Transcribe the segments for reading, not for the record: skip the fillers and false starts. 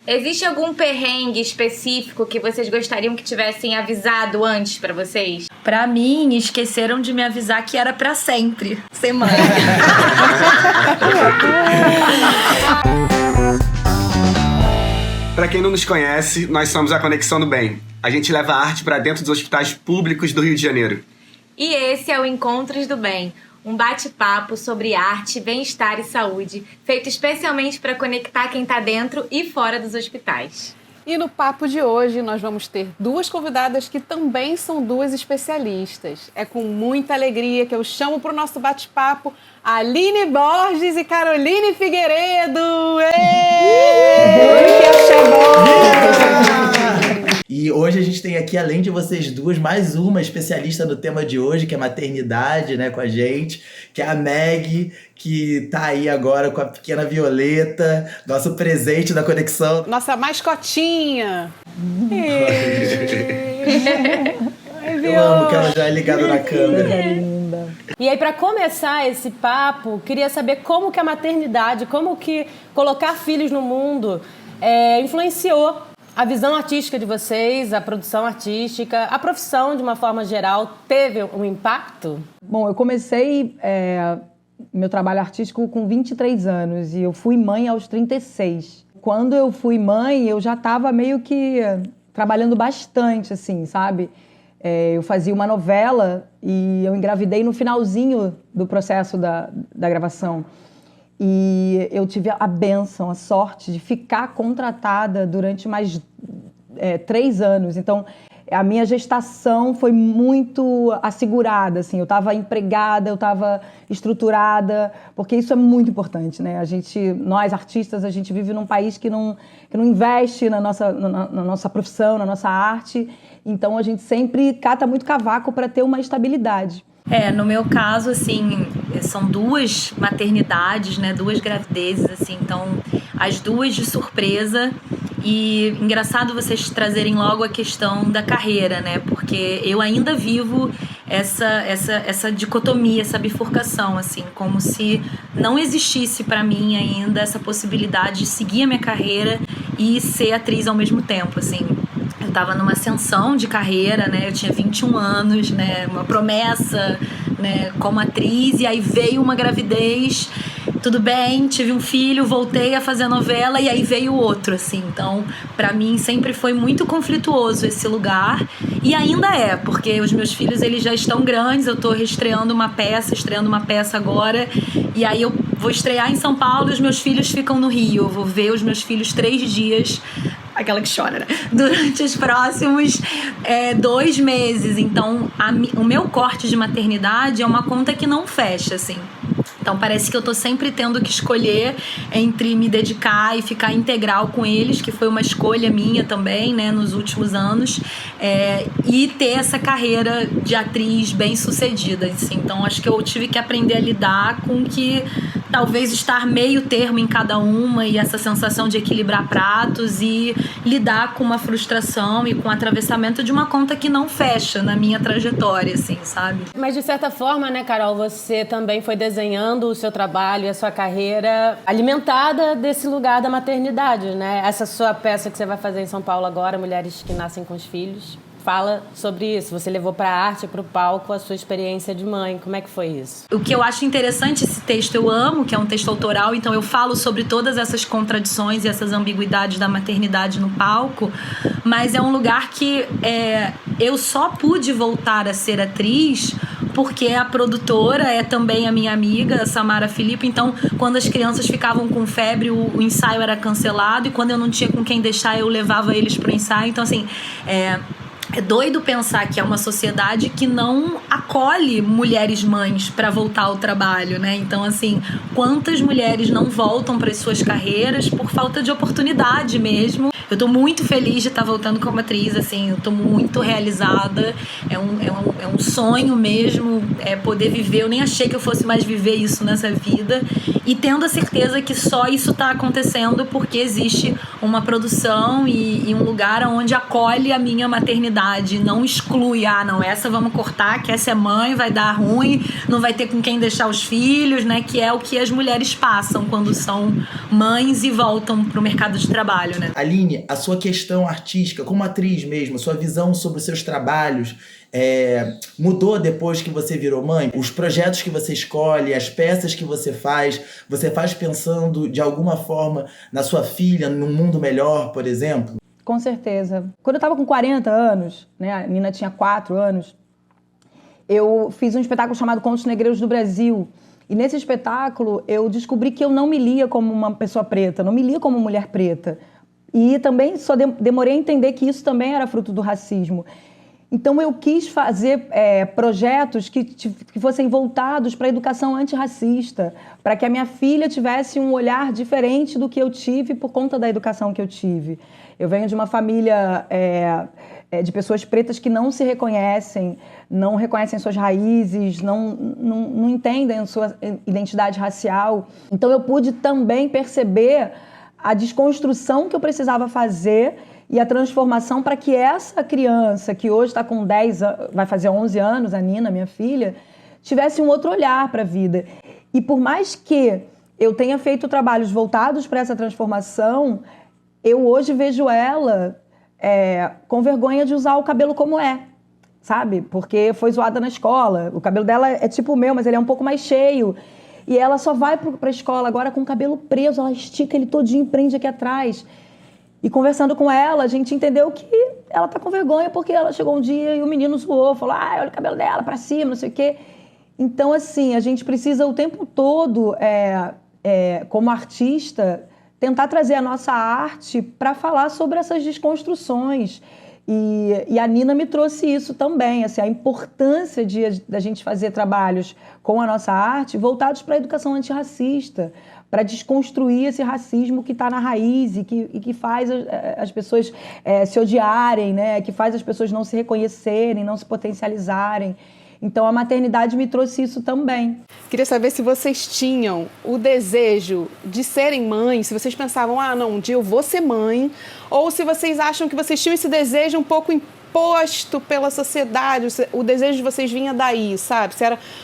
Existe algum perrengue específico que vocês gostariam que tivessem avisado antes pra vocês? Pra mim, esqueceram de me avisar que era pra sempre ser mãe. Para quem não nos conhece, nós somos a Conexão do Bem. A gente leva a arte para dentro dos hospitais públicos do Rio de Janeiro. E esse é o Encontros do Bem, um bate-papo sobre arte, bem-estar e saúde, feito especialmente para conectar quem está dentro e fora dos hospitais. E no papo de hoje nós vamos ter duas convidadas que também são duas especialistas. É com muita alegria que eu chamo para o nosso bate-papo a Aline Borges e Caroline Figueiredo. E hoje a gente tem aqui, além de vocês duas, mais uma especialista no tema de hoje, que é maternidade, né, com a gente, que é a Meg, que tá aí agora com a pequena Violeta, nosso presente da Conexão. Nossa mascotinha. Eu amo que ela já é ligada na câmera. E aí, para começar esse papo, queria saber como que a maternidade, como que colocar filhos no mundo influenciou a visão artística de vocês, a produção artística, a profissão de uma forma geral, teve um impacto? Bom, eu comecei meu trabalho artístico com 23 anos e eu fui mãe aos 36. Quando eu fui mãe, eu já estava meio que trabalhando bastante, assim, sabe? Eu fazia uma novela e eu engravidei no finalzinho do processo da gravação. E eu tive a bênção, a sorte de ficar contratada durante mais 3 anos. Então, a minha gestação foi muito assegurada, assim. Eu estava empregada, eu estava estruturada, porque isso é muito importante, né? Nós artistas, a gente vive num país que não investe na nossa profissão, na nossa arte. Então, a gente sempre cata muito cavaco para ter uma estabilidade. No meu caso, assim, são 2 maternidades, né, 2 gravidezes, assim, então as 2 de surpresa. E engraçado vocês trazerem logo a questão da carreira, né, porque eu ainda vivo essa dicotomia, essa bifurcação, assim, como se não existisse para mim ainda essa possibilidade de seguir a minha carreira e ser atriz ao mesmo tempo, assim. Eu estava numa ascensão de carreira, né? Eu tinha 21 anos, né? Uma promessa, né? Como atriz, e aí veio uma gravidez, tudo bem, tive um filho, voltei a fazer novela e aí veio outro, assim. Então, pra mim sempre foi muito conflituoso esse lugar e ainda é, porque os meus filhos, eles já estão grandes, eu tô estreando uma peça agora e aí eu vou estrear em São Paulo e os meus filhos ficam no Rio. Eu vou ver os meus filhos 3 dias, aquela que chora, né? Durante os próximos 2 meses. Então, o meu corte de maternidade é uma conta que não fecha, assim. Então parece que eu tô sempre tendo que escolher entre me dedicar e ficar integral com eles, que foi uma escolha minha também, né, nos últimos anos, e ter essa carreira de atriz bem sucedida, assim. Então acho que eu tive que aprender a lidar com que talvez estar meio termo em cada uma e essa sensação de equilibrar pratos e lidar com uma frustração e com o atravessamento de uma conta que não fecha na minha trajetória, assim, sabe? Mas de certa forma, né, Carol, você também foi desenhando o seu trabalho e a sua carreira alimentada desse lugar da maternidade, né? Essa sua peça que você vai fazer em São Paulo agora, Mulheres que Nascem com os Filhos, fala sobre isso. Você levou para a arte, para o palco, a sua experiência de mãe. Como é que foi isso? O que eu acho interessante, esse texto eu amo, que é um texto autoral, então eu falo sobre todas essas contradições e essas ambiguidades da maternidade no palco, mas é um lugar que eu só pude voltar a ser atriz porque a produtora é também a minha amiga, a Samara Filipe. Então, quando as crianças ficavam com febre, o ensaio era cancelado, e quando eu não tinha com quem deixar, eu levava eles pro ensaio. Então, assim, é doido pensar que é uma sociedade que não acolhe mulheres mães para voltar ao trabalho, né? Então, assim, quantas mulheres não voltam para as suas carreiras por falta de oportunidade mesmo. Eu tô muito feliz de estar voltando como atriz, assim, eu tô muito realizada, é um sonho mesmo, poder viver. Eu nem achei que eu fosse mais viver isso nessa vida, e tendo a certeza que só isso tá acontecendo porque existe uma produção e um lugar onde acolhe a minha maternidade maternidade não exclui, não, essa vamos cortar, que essa é mãe, vai dar ruim, não vai ter com quem deixar os filhos, né? Que é o que as mulheres passam quando são mães e voltam pro mercado de trabalho, né? Aline, a sua questão artística, como atriz mesmo, sua visão sobre os seus trabalhos, mudou depois que você virou mãe? Os projetos que você escolhe, as peças que você faz pensando de alguma forma na sua filha, num mundo melhor, por exemplo? Com certeza. Quando eu estava com 40 anos, né, a Nina tinha 4 anos, eu fiz um espetáculo chamado Contos Negreiros do Brasil. E nesse espetáculo eu descobri que eu não me lia como uma pessoa preta, não me lia como mulher preta. E também só demorei a entender que isso também era fruto do racismo. Então eu quis fazer projetos que fossem voltados para a educação antirracista, para que a minha filha tivesse um olhar diferente do que eu tive por conta da educação que eu tive. Eu venho de uma família de pessoas pretas que não se reconhecem, não reconhecem suas raízes, não entendem a sua identidade racial. Então eu pude também perceber a desconstrução que eu precisava fazer e a transformação para que essa criança, que hoje está com 10 anos, vai fazer 11 anos, a Nina, minha filha, tivesse um outro olhar para a vida. E por mais que eu tenha feito trabalhos voltados para essa transformação, eu hoje vejo ela com vergonha de usar o cabelo como sabe? Porque foi zoada na escola. O cabelo dela é tipo o meu, mas ele é um pouco mais cheio. E ela só vai para a escola agora com o cabelo preso, ela estica ele todinho, prende aqui atrás. E conversando com ela, a gente entendeu que ela tá com vergonha porque ela chegou um dia e o menino zoou, falou, olha o cabelo dela pra cima, não sei o quê. Então, assim, a gente precisa o tempo todo, como artista, tentar trazer a nossa arte para falar sobre essas desconstruções. E a Nina me trouxe isso também, assim, a importância da gente fazer trabalhos com a nossa arte voltados para a educação antirracista, para desconstruir esse racismo que está na raiz e que faz as pessoas se odiarem, né? Que faz as pessoas não se reconhecerem, não se potencializarem. Então, a maternidade me trouxe isso também. Queria saber se vocês tinham o desejo de serem mães, se vocês pensavam, não, um dia eu vou ser mãe, ou se vocês acham que vocês tinham esse desejo um pouco imposto pela sociedade, o desejo de vocês vinha daí, sabe?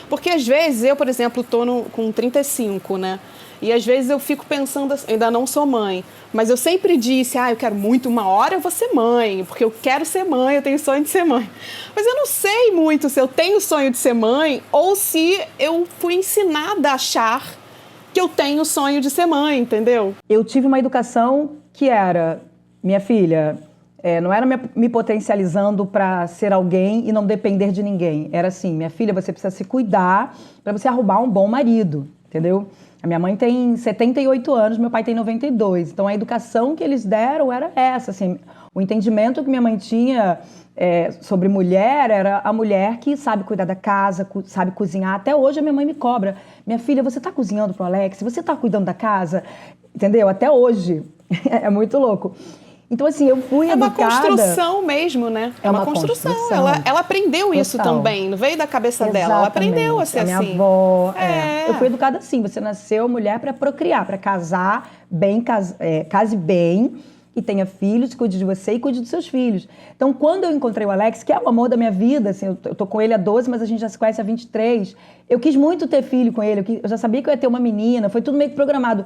Porque às vezes eu, por exemplo, estou com 35, né? E às vezes eu fico pensando, ainda não sou mãe, mas eu sempre disse, eu quero muito, uma hora eu vou ser mãe, porque eu quero ser mãe, eu tenho sonho de ser mãe. Mas eu não sei muito se eu tenho sonho de ser mãe ou se eu fui ensinada a achar que eu tenho sonho de ser mãe, entendeu? Eu tive uma educação que era, minha filha, não era me potencializando para ser alguém e não depender de ninguém. Era assim, minha filha, você precisa se cuidar para você arrumar um bom marido, entendeu? A minha mãe tem 78 anos, meu pai tem 92. Então, a educação que eles deram era essa. Assim, o entendimento que minha mãe tinha sobre mulher era a mulher que sabe cuidar da casa, sabe cozinhar. Até hoje, a minha mãe me cobra. Minha filha, você está cozinhando pro Alex? Você está cuidando da casa? Entendeu? Até hoje. É muito louco. Então, assim, eu fui educada... É uma construção mesmo, né? É uma construção. Ela aprendeu isso também, não veio da cabeça dela. Ela aprendeu a ser assim. A minha avó... Eu fui educada assim, você nasceu mulher para procriar, para casar bem, case bem e tenha filhos, cuide de você e cuide dos seus filhos. Então, quando eu encontrei o Alex, que é o amor da minha vida, assim, eu tô com ele há 12, mas a gente já se conhece há 23, eu quis muito ter filho com ele, eu já sabia que eu ia ter uma menina, foi tudo meio que programado.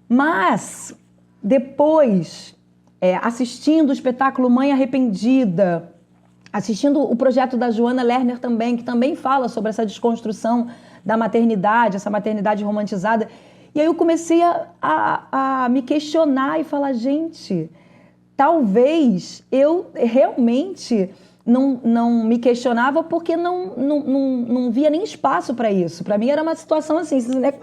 Mas, depois... assistindo o espetáculo Mãe Arrependida, assistindo o projeto da Joana Lerner também, que também fala sobre essa desconstrução da maternidade, essa maternidade romantizada. E aí eu comecei a me questionar e falar, gente, talvez eu realmente não me questionava porque não via nem espaço para isso. Para mim era uma situação assim,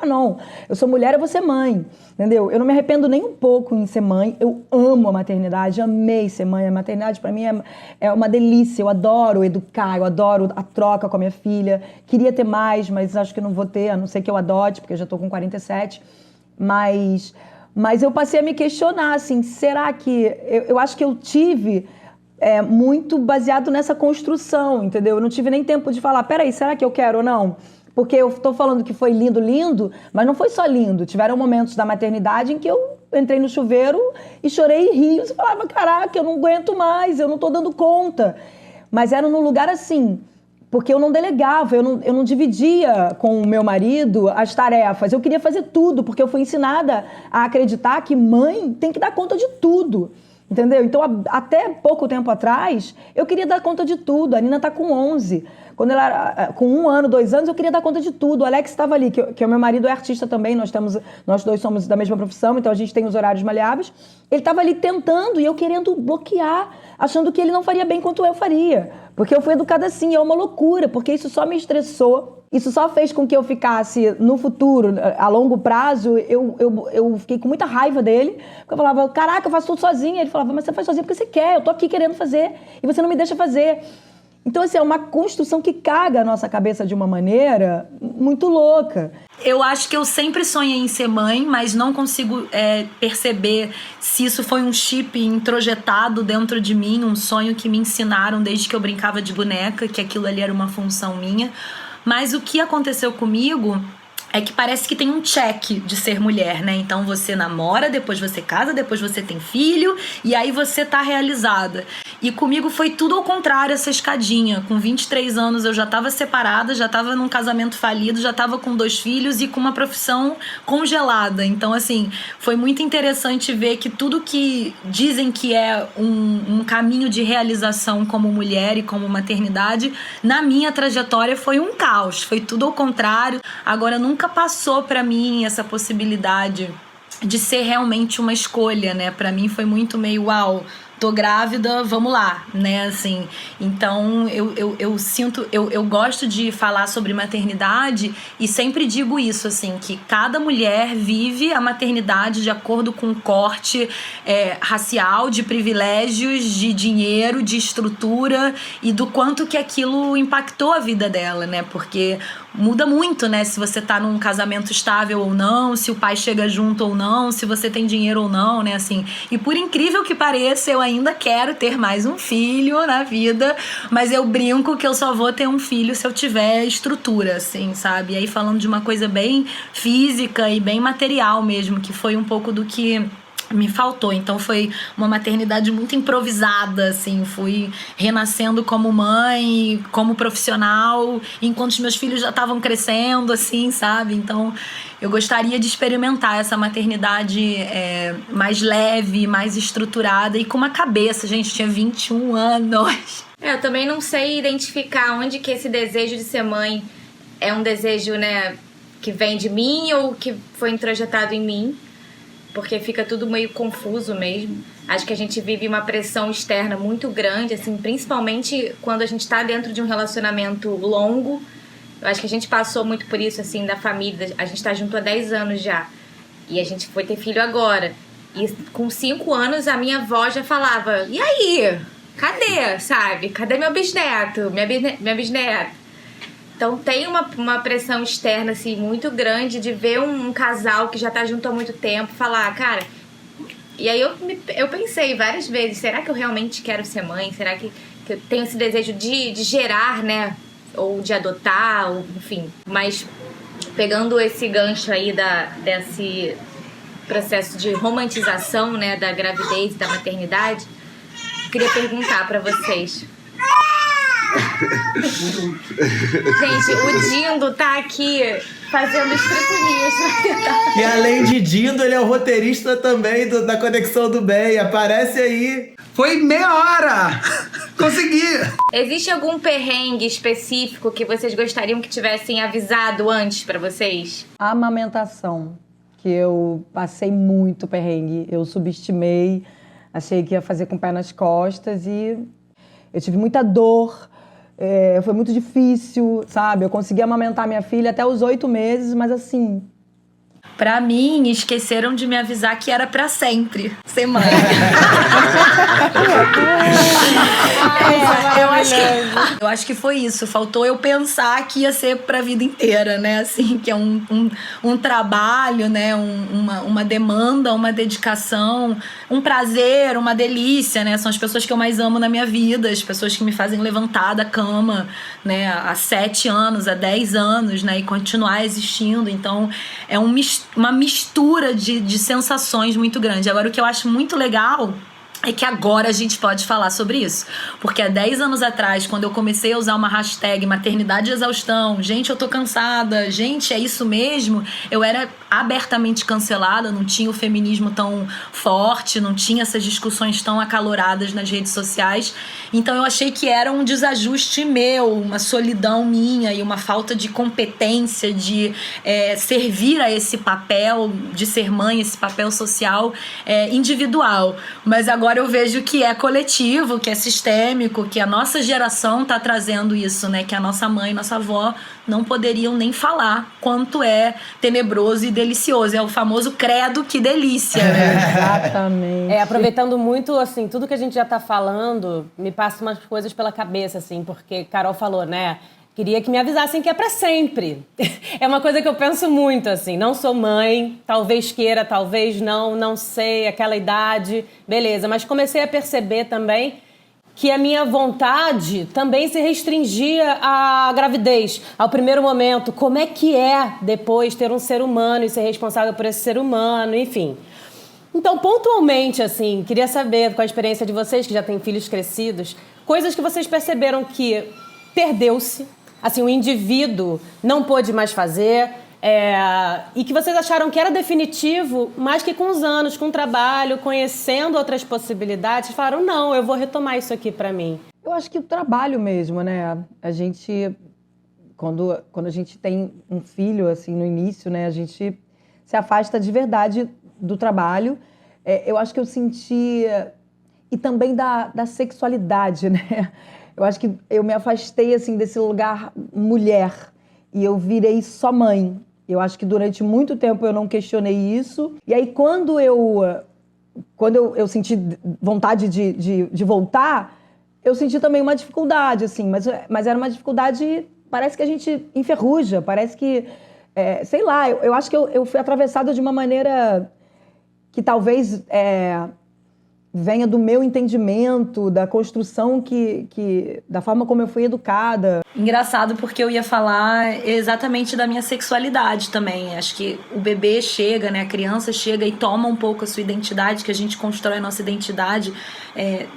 não, eu sou mulher, eu vou ser mãe, entendeu? Eu não me arrependo nem um pouco em ser mãe, eu amo a maternidade, amei ser mãe, a maternidade para mim é uma delícia, eu adoro educar, eu adoro a troca com a minha filha, queria ter mais, mas acho que não vou ter, a não ser que eu adote, porque eu já estou com 47, mas eu passei a me questionar, assim, será que... Eu acho que eu tive... muito baseado nessa construção, entendeu? Eu não tive nem tempo de falar, peraí, será que eu quero ou não? Porque eu tô falando que foi lindo, mas não foi só lindo. Tiveram momentos da maternidade em que eu entrei no chuveiro e chorei rios e falava, caraca, eu não aguento mais, eu não tô dando conta. Mas era num lugar assim, porque eu não delegava, eu não dividia com o meu marido as tarefas. Eu queria fazer tudo, porque eu fui ensinada a acreditar que mãe tem que dar conta de tudo. Entendeu? Então, até pouco tempo atrás, eu queria dar conta de tudo. A Nina tá com 11. Quando ela era com 1 ano, 2 anos, eu queria dar conta de tudo. O Alex estava ali, que o meu marido é artista também. Nós dois somos da mesma profissão, então a gente tem os horários maleáveis. Ele estava ali tentando e eu querendo bloquear, achando que ele não faria bem quanto eu faria. Porque eu fui educada assim, é uma loucura, porque isso só me estressou. Isso só fez com que eu ficasse, no futuro, a longo prazo, eu fiquei com muita raiva dele. Porque eu falava, caraca, eu faço tudo sozinha. Ele falava, mas você faz sozinha porque você quer, eu tô aqui querendo fazer e você não me deixa fazer. Então, assim, é uma construção que caga a nossa cabeça de uma maneira muito louca. Eu acho que eu sempre sonhei em ser mãe, mas não consigo perceber se isso foi um chip introjetado dentro de mim, um sonho que me ensinaram desde que eu brincava de boneca, que aquilo ali era uma função minha. Mas o que aconteceu comigo é que parece que tem um check de ser mulher, né? Então você namora, depois você casa, depois você tem filho e aí você tá realizada. E comigo foi tudo ao contrário, essa escadinha. Com 23 anos eu já tava separada, já tava num casamento falido, já tava com 2 filhos e com uma profissão congelada. Então, assim, foi muito interessante ver que tudo que dizem que é um caminho de realização como mulher e como maternidade, na minha trajetória foi um caos. Foi tudo ao contrário. Agora, nunca passou pra mim essa possibilidade de ser realmente uma escolha, né? Pra mim foi muito meio, uau, tô grávida, vamos lá, né, assim. Então, eu sinto, eu gosto de falar sobre maternidade e sempre digo isso, assim, que cada mulher vive a maternidade de acordo com o corte racial, de privilégios, de dinheiro, de estrutura e do quanto que aquilo impactou a vida dela, né, porque muda muito, né, se você tá num casamento estável ou não, se o pai chega junto ou não, se você tem dinheiro ou não, né, assim. E por incrível que pareça, eu ainda quero ter mais um filho na vida, mas eu brinco que eu só vou ter um filho se eu tiver estrutura, assim, sabe? E aí falando de uma coisa bem física e bem material mesmo, que foi um pouco do que me faltou. Então foi uma maternidade muito improvisada, assim, fui renascendo como mãe, como profissional, enquanto os meus filhos já estavam crescendo, assim, sabe? Então eu gostaria de experimentar essa maternidade mais leve, mais estruturada e com uma cabeça. Gente, tinha 21 anos. Eu também não sei identificar onde que esse desejo de ser mãe é um desejo, né, que vem de mim ou que foi introjetado em mim. Porque fica tudo meio confuso mesmo. Acho que a gente vive uma pressão externa muito grande, assim, principalmente quando a gente tá dentro de um relacionamento longo. Eu acho que a gente passou muito por isso, assim, da família. A gente tá junto há 10 anos já. E a gente foi ter filho agora. E com 5 anos a minha avó já falava, e aí? Cadê, sabe? Cadê meu bisneto? Minha bisneta? Então tem uma pressão externa, assim, muito grande de ver um casal que já tá junto há muito tempo falar, cara... E aí eu pensei várias vezes, será que eu realmente quero ser mãe? Será que eu tenho esse desejo de gerar, né? Ou de adotar, ou, enfim. Mas pegando esse gancho aí desse processo de romantização, né? Da gravidez e da maternidade, queria perguntar pra vocês... Gente, o Dindo tá aqui fazendo estripulinhas pra tentar. E além de Dindo, ele é o roteirista também da Conexão do Bem. Aparece aí. Foi meia hora! Consegui! Existe algum perrengue específico que vocês gostariam que tivessem avisado antes pra vocês? A amamentação, que eu passei muito perrengue. Eu subestimei, achei que ia fazer com o pé nas costas e eu tive muita dor. Foi muito difícil, sabe? Eu consegui amamentar minha filha até os 8 meses, mas assim... Pra mim, esqueceram de me avisar que era pra sempre ser mãe. Eu acho que foi isso. Faltou eu pensar que ia ser pra vida inteira, né? Assim, que é um trabalho, né? Uma demanda, uma dedicação, um prazer, uma delícia, né? São as pessoas que eu mais amo na minha vida, as pessoas que me fazem levantar da cama, né? Há 7 anos, há 10 anos, né? E continuar existindo. Então, é uma mistura de sensações muito grande. Agora, o que eu acho muito legal é que agora a gente pode falar sobre isso. Porque há 10 anos atrás, quando eu comecei a usar uma hashtag maternidade exaustão, gente, eu tô cansada, gente, é isso mesmo, eu era abertamente cancelada, não tinha o feminismo tão forte, não tinha essas discussões tão acaloradas nas redes sociais. Então eu achei que era um desajuste meu, uma solidão minha e uma falta de competência de servir a esse papel de ser mãe, esse papel social individual. Mas agora eu vejo que é coletivo, que é sistêmico, que a nossa geração tá trazendo isso, né? Que a nossa mãe, nossa avó não poderiam nem falar quanto é tenebroso e delicioso. É o famoso credo, que delícia, né? Exatamente. Aproveitando muito, assim, tudo que a gente já tá falando, me passa umas coisas pela cabeça, assim, porque Carol falou, né? Queria que me avisassem que é pra sempre. É uma coisa que eu penso muito, assim. Não sou mãe, talvez queira, talvez não sei, aquela idade, beleza. Mas comecei a perceber também que a minha vontade também se restringia à gravidez, ao primeiro momento. Como é que é depois ter um ser humano e ser responsável por esse ser humano, enfim. Então, pontualmente, assim, queria saber, com a experiência de vocês, que já têm filhos crescidos, coisas que vocês perceberam que perdeu-se, assim, o indivíduo não pôde mais fazer, e que vocês acharam que era definitivo, mas que com os anos, com o trabalho, conhecendo outras possibilidades, falaram, não, eu vou retomar isso aqui pra mim. Eu acho que o trabalho mesmo, né? A gente, quando a gente tem um filho, assim, no início, né? A gente se afasta de verdade do trabalho. Eu acho que eu senti... E também da sexualidade, né? Eu acho que eu me afastei, assim, desse lugar mulher. E eu virei só mãe. Eu acho que durante muito tempo eu não questionei isso. E aí, quando eu senti vontade de voltar, eu senti também uma dificuldade, assim. Mas era uma dificuldade... Parece que a gente enferruja. Parece que... sei lá, eu acho que eu fui atravessada de uma maneira que talvez... venha do meu entendimento, da construção da forma como eu fui educada. Engraçado, porque eu ia falar exatamente da minha sexualidade também. Acho que o bebê chega, né? A criança chega e toma um pouco a sua identidade, que a gente constrói a nossa identidade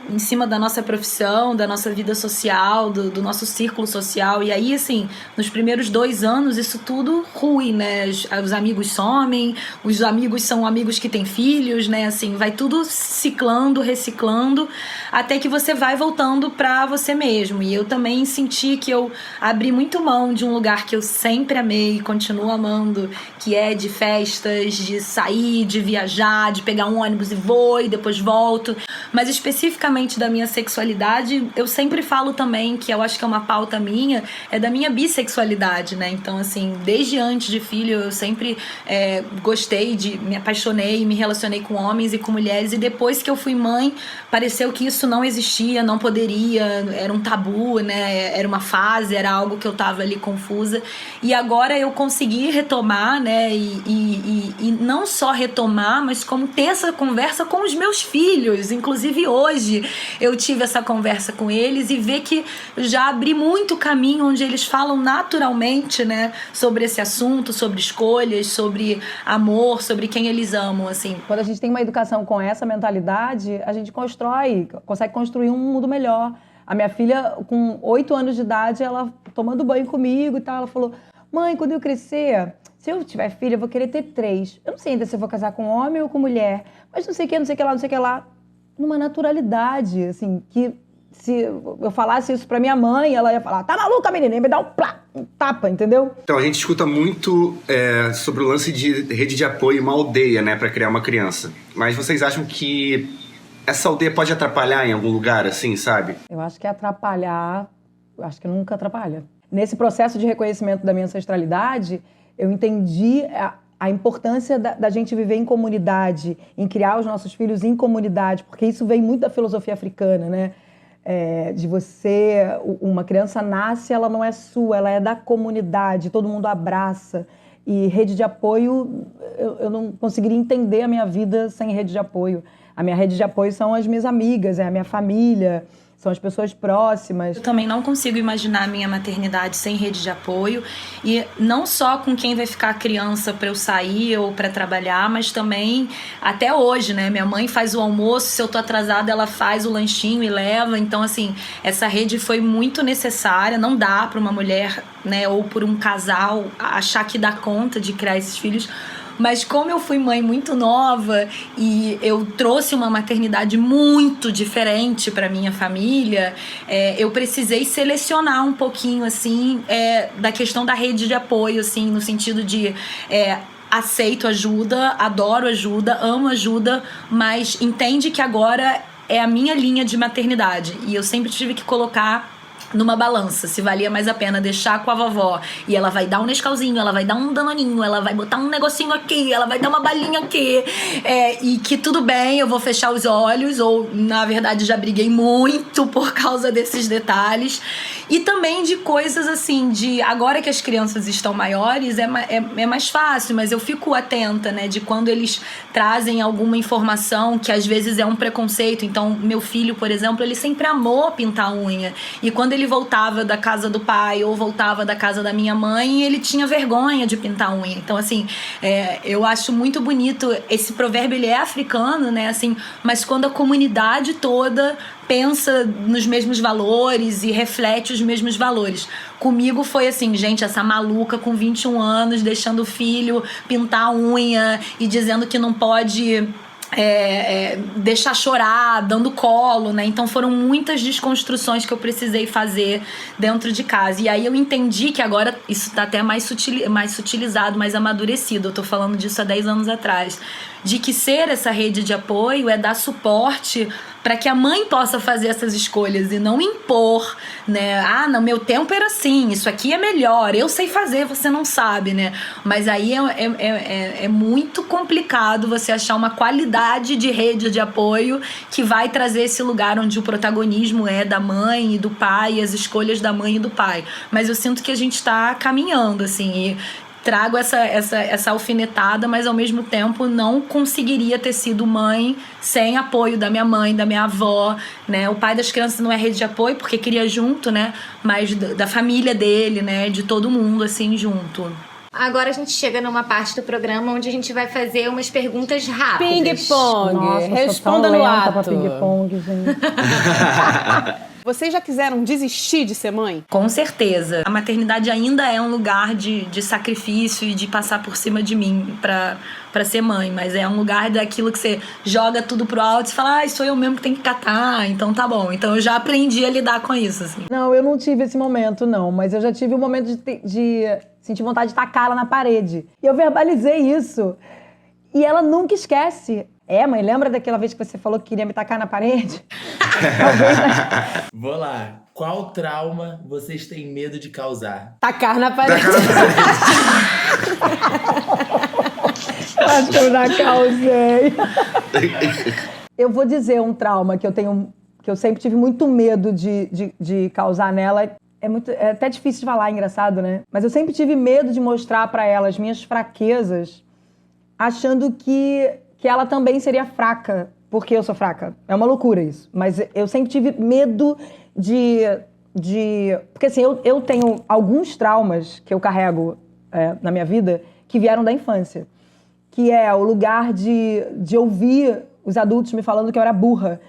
em cima da nossa profissão, da nossa vida social, do nosso círculo social. E aí, assim, nos primeiros 2 anos, isso tudo rui, né? Os amigos somem, os amigos são amigos que têm filhos, né? Assim, vai tudo ciclando, reciclando, até que você vai voltando pra você mesmo. E eu também senti que eu abri muito mão de um lugar que eu sempre amei e continuo amando, que é de festas, de sair, de viajar, de pegar um ônibus e vou e depois volto. Mas especificamente da minha sexualidade, eu sempre falo também, que eu acho que é uma pauta minha, é da minha bissexualidade, né? Então, assim, desde antes de filho, eu sempre gostei, me apaixonei, me relacionei com homens e com mulheres, e depois que eu fui mãe, pareceu que isso não existia, não poderia, era um tabu, né? Era uma fase, era algo que eu tava ali confusa. E agora eu consegui retomar, né? E não só retomar, mas como ter essa conversa com os meus filhos. Inclusive hoje eu tive essa conversa com eles e ver que já abri muito caminho onde eles falam naturalmente, né? Sobre esse assunto, sobre escolhas, sobre amor, sobre quem eles amam, assim. Quando a gente tem uma educação com essa mentalidade, a gente consegue construir um mundo melhor. A minha filha, com 8 anos de idade, ela tomando banho comigo e tal, ela falou, mãe, quando eu crescer, se eu tiver filha, eu vou querer ter 3. Eu não sei ainda se eu vou casar com homem ou com mulher, mas não sei o que, não sei o que lá, não sei o que lá. Numa naturalidade, assim, que se eu falasse isso pra minha mãe, ela ia falar, tá maluca, menina? Ia me dar um tapa, entendeu? Então, a gente escuta muito sobre o lance de rede de apoio, uma aldeia, né, pra criar uma criança. Mas vocês acham que essa aldeia pode atrapalhar em algum lugar, assim, sabe? Eu acho que atrapalhar, acho que nunca atrapalha. Nesse processo de reconhecimento da minha ancestralidade, eu entendi a importância da gente viver em comunidade, em criar os nossos filhos em comunidade, porque isso vem muito da filosofia africana, né? De você, uma criança nasce, ela não é sua, ela é da comunidade, todo mundo abraça. E rede de apoio, eu não conseguiria entender a minha vida sem rede de apoio. A minha rede de apoio são as minhas amigas, é a minha família, são as pessoas próximas. Eu também não consigo imaginar a minha maternidade sem rede de apoio. E não só com quem vai ficar a criança para eu sair ou para trabalhar, mas também até hoje, né? Minha mãe faz o almoço, se eu tô atrasada, ela faz o lanchinho e leva. Então, assim, essa rede foi muito necessária. Não dá para uma mulher, né, ou por um casal achar que dá conta de criar esses filhos. Mas como eu fui mãe muito nova e eu trouxe uma maternidade muito diferente para minha família, eu precisei selecionar um pouquinho, assim, da questão da rede de apoio, assim, no sentido de... aceito ajuda, adoro ajuda, amo ajuda, mas entende que agora é a minha linha de maternidade. E eu sempre tive que colocar numa balança, se valia mais a pena deixar com a vovó e ela vai dar um Nescauzinho, ela vai dar um danoninho, ela vai botar um negocinho aqui, ela vai dar uma balinha aqui, e que tudo bem, eu vou fechar os olhos, ou na verdade já briguei muito por causa desses detalhes. E também de coisas assim, de agora que as crianças estão maiores é mais fácil, mas eu fico atenta, né, de quando eles trazem alguma informação que às vezes é um preconceito. Então meu filho, por exemplo, ele sempre amou pintar unha, e quando ele voltava da casa do pai ou voltava da casa da minha mãe, ele tinha vergonha de pintar unha. Então, assim, eu acho muito bonito. Esse provérbio, ele é africano, né? Assim, mas quando a comunidade toda pensa nos mesmos valores e reflete os mesmos valores. Comigo foi assim, gente, essa maluca com 21 anos, deixando o filho pintar a unha e dizendo que não pode... deixar chorar, dando colo, né? Então foram muitas desconstruções que eu precisei fazer dentro de casa. E aí eu entendi que agora isso tá até mais sutilizado, mais amadurecido. Eu tô falando disso há 10 anos atrás. De que ser essa rede de apoio é dar suporte para que a mãe possa fazer essas escolhas e não impor, né? Ah, no meu tempo era assim, isso aqui é melhor, eu sei fazer, você não sabe, né? Mas aí é muito complicado você achar uma qualidade de rede de apoio que vai trazer esse lugar onde o protagonismo é da mãe e do pai, as escolhas da mãe e do pai. Mas eu sinto que a gente tá caminhando, assim, e trago essa alfinetada, mas ao mesmo tempo não conseguiria ter sido mãe sem apoio da minha mãe, da minha avó, né? O pai das crianças não é rede de apoio porque queria junto, né? Mas da família dele, né? De todo mundo, assim, junto. Agora a gente chega numa parte do programa onde a gente vai fazer umas perguntas rápidas. Ping-pong. Nossa, Responda eu sou tão no lenta pra ato. ping-pong, gente. Vocês já quiseram desistir de ser mãe? Com certeza. A maternidade ainda é um lugar de sacrifício e de passar por cima de mim pra ser mãe. Mas é um lugar daquilo que você joga tudo pro alto e fala, sou eu mesmo que tenho que catar, então tá bom. Então eu já aprendi a lidar com isso, assim. Não, eu não tive esse momento, não. Mas eu já tive um momento de sentir vontade de tacar ela na parede. E eu verbalizei isso. E ela nunca esquece. Mãe, lembra daquela vez que você falou que queria me tacar na parede? Vou lá. Qual trauma vocês têm medo de causar? Tacar na parede. Acho que eu já causei. Eu vou dizer um trauma que eu sempre tive muito medo de causar nela. É até difícil de falar, é engraçado, né? Mas eu sempre tive medo de mostrar pra ela as minhas fraquezas, achando que ela também seria fraca, porque eu sou fraca. É uma loucura isso. Mas eu sempre tive medo de... Porque assim, eu tenho alguns traumas que eu carrego na minha vida que vieram da infância. Que é o lugar de ouvir os adultos me falando que eu era burra,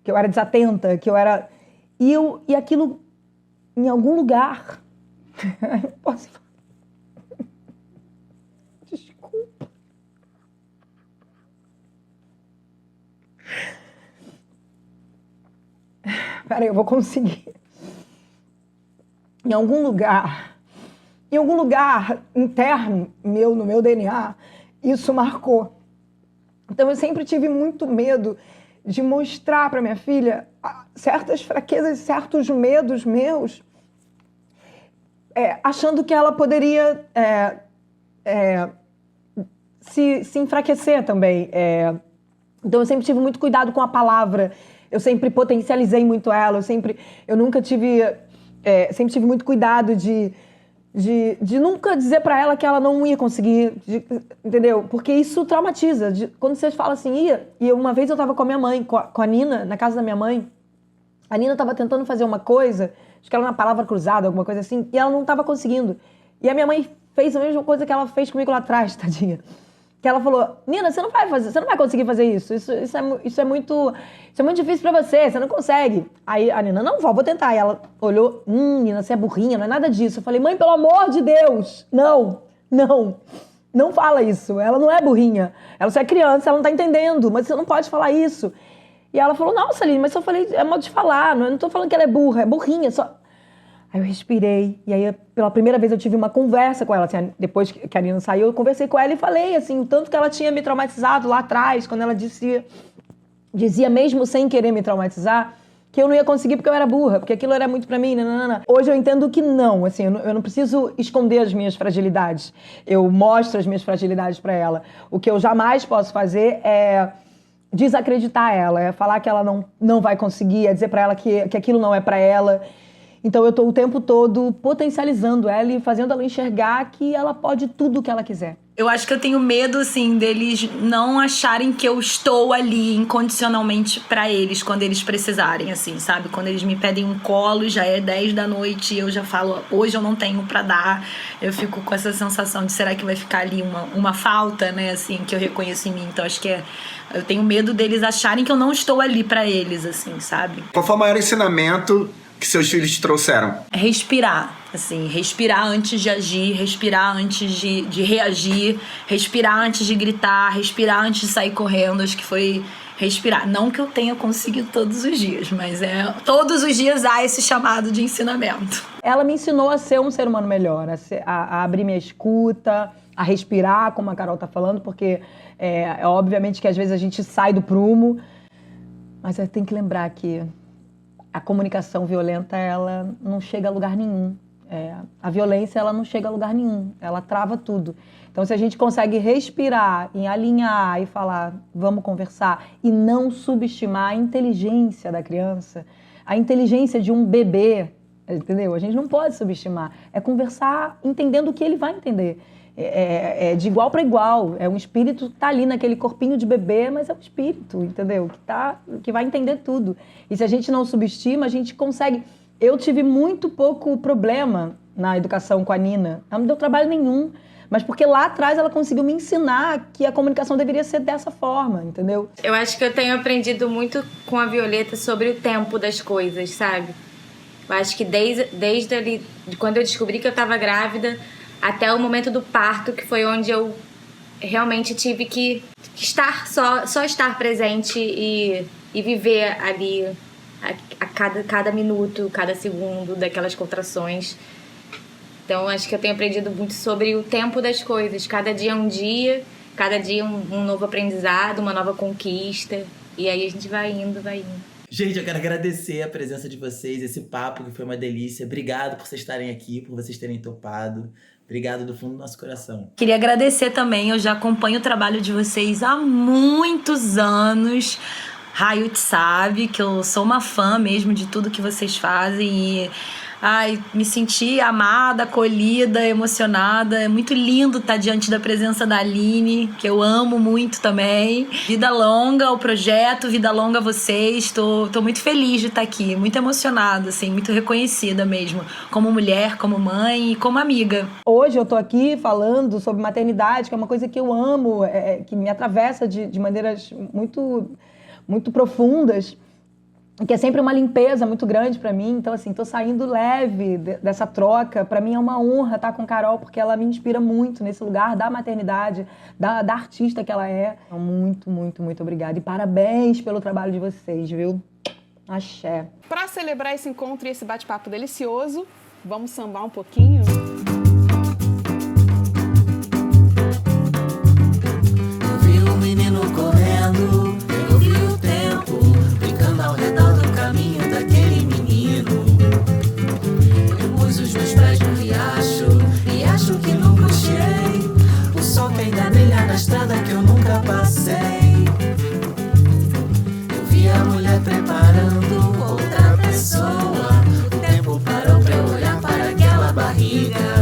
que eu era desatenta, que eu era... E aquilo, em algum lugar... Eu posso falar. Desculpa. Peraí, eu vou conseguir. Em algum lugar interno meu, no meu DNA, isso marcou. Então eu sempre tive muito medo de mostrar para minha filha certas fraquezas, certos medos meus, achando que ela poderia se enfraquecer também. Então eu sempre tive muito cuidado com a palavra. Eu sempre potencializei muito ela, sempre tive muito cuidado de de nunca dizer pra ela que ela não ia conseguir, entendeu? Porque isso traumatiza. Quando você fala assim, e uma vez eu tava com a minha mãe, com a Nina, na casa da minha mãe, a Nina tava tentando fazer uma coisa, acho que era uma palavra cruzada, alguma coisa assim, e ela não tava conseguindo. E a minha mãe fez a mesma coisa que ela fez comigo lá atrás, tadinha. Que ela falou, Nina, você não vai conseguir fazer isso. Isso é muito difícil pra você não consegue. Aí a Nina, não, vou tentar. Aí ela olhou, Nina, você é burrinha, não é nada disso. Eu falei, mãe, pelo amor de Deus, não fala isso. Ela não é burrinha. Ela só é criança, ela não tá entendendo, mas você não pode falar isso. E ela falou, nossa, Aline, mas eu falei, é modo de falar, eu não tô falando que ela é burra, é burrinha, só... Aí eu respirei, e aí pela primeira vez eu tive uma conversa com ela, assim, depois que a Nina saiu, eu conversei com ela e falei, assim, o tanto que ela tinha me traumatizado lá atrás, quando ela dizia mesmo sem querer me traumatizar, que eu não ia conseguir porque eu era burra, porque aquilo era muito pra mim, nanana. Hoje eu entendo que não, assim, eu não preciso esconder as minhas fragilidades, eu mostro as minhas fragilidades pra ela. O que eu jamais posso fazer é desacreditar ela, é falar que ela não vai conseguir, é dizer pra ela que aquilo não é pra ela. Então eu tô o tempo todo potencializando ela e fazendo ela enxergar que ela pode tudo o que ela quiser. Eu acho que eu tenho medo, assim, deles não acharem que eu estou ali incondicionalmente pra eles quando eles precisarem, assim, sabe? Quando eles me pedem um colo, já é 10 da noite e eu já falo, hoje eu não tenho pra dar. Eu fico com essa sensação de será que vai ficar ali uma falta, né, assim, que eu reconheço em mim. Então acho que eu tenho medo deles acharem que eu não estou ali pra eles, assim, sabe? Qual foi o maior ensinamento que seus filhos te trouxeram? Respirar, assim, respirar antes de agir, respirar antes de reagir, respirar antes de gritar, respirar antes de sair correndo. Acho que foi respirar. Não que eu tenha conseguido todos os dias, mas todos os dias há esse chamado de ensinamento. Ela me ensinou a ser um ser humano melhor, a abrir minha escuta, a respirar, como a Carol tá falando, porque obviamente que às vezes a gente sai do prumo, mas tem que lembrar que a comunicação violenta, ela não chega a lugar nenhum. A violência, ela não chega a lugar nenhum. Ela trava tudo. Então, se a gente consegue respirar e alinhar e falar, vamos conversar, e não subestimar a inteligência da criança, a inteligência de um bebê, entendeu? A gente não pode subestimar. É conversar entendendo o que ele vai entender. É de igual para igual. É um espírito que tá ali naquele corpinho de bebê, mas é um espírito, entendeu? Que vai entender tudo. E se a gente não subestima, a gente consegue... Eu tive muito pouco problema na educação com a Nina. Ela não deu trabalho nenhum. Mas porque lá atrás ela conseguiu me ensinar que a comunicação deveria ser dessa forma, entendeu? Eu acho que eu tenho aprendido muito com a Violeta sobre o tempo das coisas, sabe? Eu acho que desde ali, quando eu descobri que eu tava grávida, até o momento do parto, que foi onde eu realmente tive que estar só estar presente e viver ali a cada minuto, cada segundo daquelas contrações. Então acho que eu tenho aprendido muito sobre o tempo das coisas. Cada dia é um dia, cada dia um novo aprendizado, uma nova conquista. E aí a gente vai indo. Gente, eu quero agradecer a presença de vocês, esse papo que foi uma delícia. Obrigado por vocês estarem aqui, por vocês terem topado. Obrigado do fundo do nosso coração. Queria agradecer também, eu já acompanho o trabalho de vocês há muitos anos. Raio sabe que eu sou uma fã mesmo de tudo que vocês fazem e... me senti amada, acolhida, emocionada. É muito lindo estar diante da presença da Aline, que eu amo muito também. Vida longa ao projeto, vida longa a vocês. Tô muito feliz de estar aqui, muito emocionada, assim, muito reconhecida mesmo, como mulher, como mãe e como amiga. Hoje eu tô aqui falando sobre maternidade, que é uma coisa que eu amo, que me atravessa de maneiras muito profundas, que é sempre uma limpeza muito grande pra mim. Então, assim, tô saindo leve dessa troca. Pra mim é uma honra estar com a Carol, porque ela me inspira muito nesse lugar da maternidade, da artista que ela é. Então, muito, muito, muito obrigada. E parabéns pelo trabalho de vocês, viu? Axé. Pra celebrar esse encontro e esse bate-papo delicioso, vamos sambar um pouquinho? Eu vi um menino correndo, eu vi o tempo brincando ao redor do caminho daquele menino. Eu pus os meus pés no riacho e acho que não cochei. O sol que ainda brilha na estrada que eu nunca passei. Eu vi a mulher preparando outra pessoa. O tempo parou pra eu olhar para aquela barriga.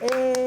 Ei.